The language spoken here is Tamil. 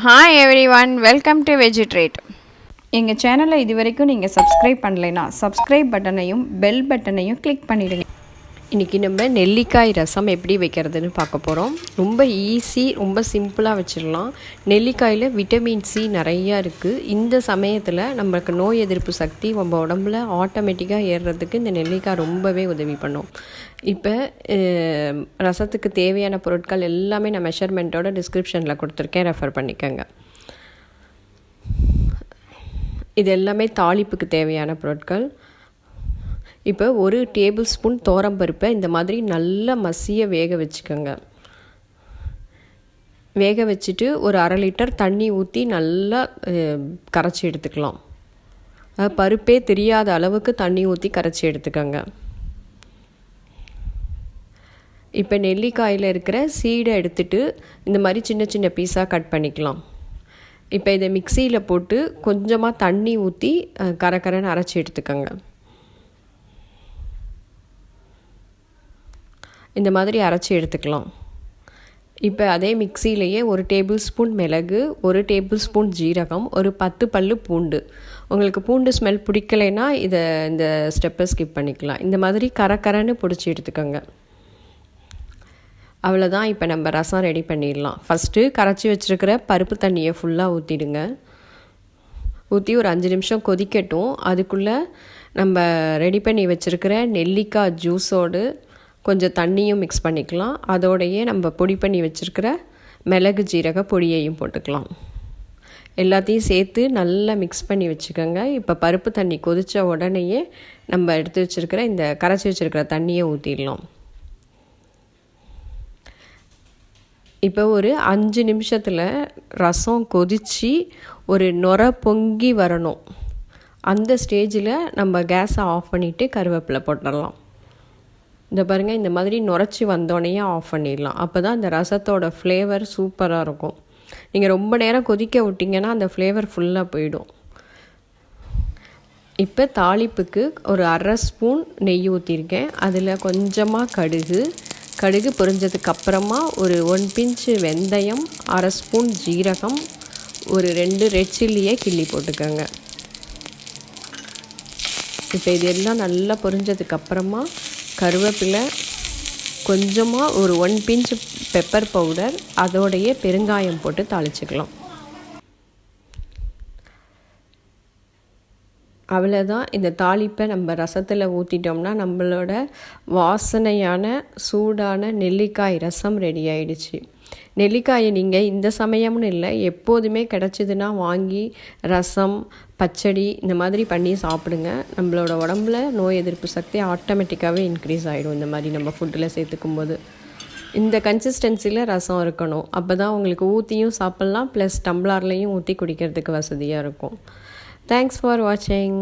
Hi everyone, welcome to Veggie Treat. எங்கள் சேனலை இது வரைக்கும் நீங்கள் சப்ஸ்கிரைப் பண்ணலைன்னா சப்ஸ்கிரைப் பட்டனையும் பெல் பட்டனையும் கிளிக் பண்ணிவிடுங்க. இன்றைக்கி நம்ம நெல்லிக்காய் ரசம் எப்படி வைக்கிறதுன்னு பார்க்க போகிறோம். ரொம்ப ஈஸி, ரொம்ப சிம்பிளாக வச்சிடலாம். நெல்லிக்காயில் விட்டமின் சி நிறையா இருக்குது. இந்த சமயத்தில் நம்மளுக்கு நோய் எதிர்ப்பு சக்தி நம்ம உடம்புல ஆட்டோமேட்டிக்காக ஏறுறதுக்கு இந்த நெல்லிக்காய் ரொம்பவே உதவி பண்ணும். இப்போ ரசத்துக்கு தேவையான பொருட்கள் எல்லாமே நான் மெஷர்மெண்ட்டோட டிஸ்கிரிப்ஷனில் கொடுத்துருக்கேன், ரெஃபர் பண்ணிக்கோங்க. இது எல்லாமே தாளிப்புக்கு தேவையான பொருட்கள். இப்போ 1 டேபிள் ஸ்பூன் துவரம்பருப்பை இந்த மாதிரி நல்லா மசிய வேக வச்சுக்கோங்க. வேக வச்சுட்டு ஒரு 1/2 லிட்டர் தண்ணி ஊற்றி நல்லா கரைச்சி எடுத்துக்கலாம். பருப்பே தெரியாத அளவுக்கு தண்ணி ஊற்றி கரைச்சி எடுத்துக்கோங்க. இப்போ நெல்லிக்காயில் இருக்கிற சீடை எடுத்துட்டு இந்த மாதிரி சின்ன சின்ன பீஸாக கட் பண்ணிக்கலாம். இப்போ இதை மிக்சியில் போட்டு கொஞ்சமாக தண்ணி ஊற்றி கரகரன்னு அரைச்சி எடுத்துக்கோங்க. இந்த மாதிரி அரைச்சி எடுத்துக்கலாம். இப்போ அதே மிக்சியிலேயே 1 டேபிள் ஸ்பூன் மிளகு, 1 டேபிள் ஸ்பூன் ஜீரகம், ஒரு 10 பல்லு பூண்டு. உங்களுக்கு பூண்டு ஸ்மெல் பிடிக்கலைன்னா இந்த ஸ்டெப்பை ஸ்கிப் பண்ணிக்கலாம். இந்த மாதிரி கரகரன்னு பிடிச்சி எடுத்துக்கோங்க. அவ்வளோதான். இப்போ நம்ம ரசம் ரெடி பண்ணிடலாம். ஃபஸ்ட்டு கரைச்சி வச்சுருக்கிற பருப்பு தண்ணியை ஃபுல்லாக ஊற்றிடுங்க. ஊற்றி ஒரு 5 நிமிஷம் கொதிக்கட்டும். அதுக்குள்ளே நம்ம ரெடி பண்ணி வச்சுருக்கிற நெல்லிக்காய் ஜூஸோடு கொஞ்சம் தண்ணியும் மிக்ஸ் பண்ணிக்கலாம். அதோடையே நம்ம பொடி பண்ணி வச்சுருக்கிற மிளகு ஜீரக பொடியையும் போட்டுக்கலாம். எல்லாத்தையும் சேர்த்து நல்லா மிக்ஸ் பண்ணி வச்சுக்கோங்க. இப்போ பருப்பு தண்ணி கொதித்த உடனேயே நம்ம எடுத்து வச்சுருக்கிற இந்த கரைச்சி வச்சுருக்கிற தண்ணியை ஊற்றிடலாம். இப்போ ஒரு 5 நிமிஷத்தில் ரசம் கொதித்து ஒரு நுரை பொங்கி வரணும். அந்த ஸ்டேஜில் நம்ம கேஸை ஆஃப் பண்ணிவிட்டு கருவேப்பிலை போட்டுடலாம். இந்த பாருங்கள், இந்த மாதிரி நுரைச்சி வந்தோடனே ஆஃப் பண்ணிடலாம். அப்போ தான் இந்த ரசத்தோட ஃப்ளேவர் சூப்பராக இருக்கும். நீங்கள் ரொம்ப நேரம் கொதிக்க விட்டிங்கன்னா அந்த ஃப்ளேவர் ஃபுல்லாக போயிடும். இப்போ தாளிப்புக்கு ஒரு 1/2 ஸ்பூன் நெய் ஊற்றிருக்கேன். அதில் கொஞ்சமாக கடுகு பொரிஞ்சதுக்கப்புறமா ஒரு 1 பிஞ்சு வெந்தயம், 1/2 ஸ்பூன் ஜீரகம், ஒரு 2 ரெட் சில்லியை கிள்ளி போட்டுக்கோங்க. இப்போ இது எல்லாம் நல்லா பொரிஞ்சதுக்கப்புறமா கருவேப்பிலை, கொஞ்சமாக ஒரு 1 பிஞ்ச் பெப்பர் பவுடர், அதோடைய பெருங்காயம் போட்டு தாளிச்சுக்கலாம். அவ்வளோதான். இந்த தாளிப்பை நம்ம ரசத்தில் ஊற்றிட்டோம்னா நம்மளோட வாசனையான சூடான நெல்லிக்காய் ரசம் ரெடி ஆயிடுச்சு. நெல்லிக்காயை நீங்கள் இந்த சமயம்னு இல்லை, எப்போதுமே கிடச்சிதுன்னா வாங்கி ரசம், பச்சடி இந்த மாதிரி பண்ணி சாப்பிடுங்க. நம்மளோட உடம்புல நோய் எதிர்ப்பு சக்தி ஆட்டோமேட்டிக்காகவே இன்க்ரீஸ் ஆகிடும். இந்த மாதிரி நம்ம ஃபுட்டில் சேர்த்துக்கும் போது இந்த கன்சிஸ்டன்சியில் ரசம் இருக்கணும். அப்போ தான் உங்களுக்கு ஊற்றியும் சாப்பிட்லாம், ப்ளஸ் டம்ளர்லேயும் ஊற்றி குடிக்கிறதுக்கு வசதியாக இருக்கும். தேங்க்ஸ் ஃபார் வாட்சிங்.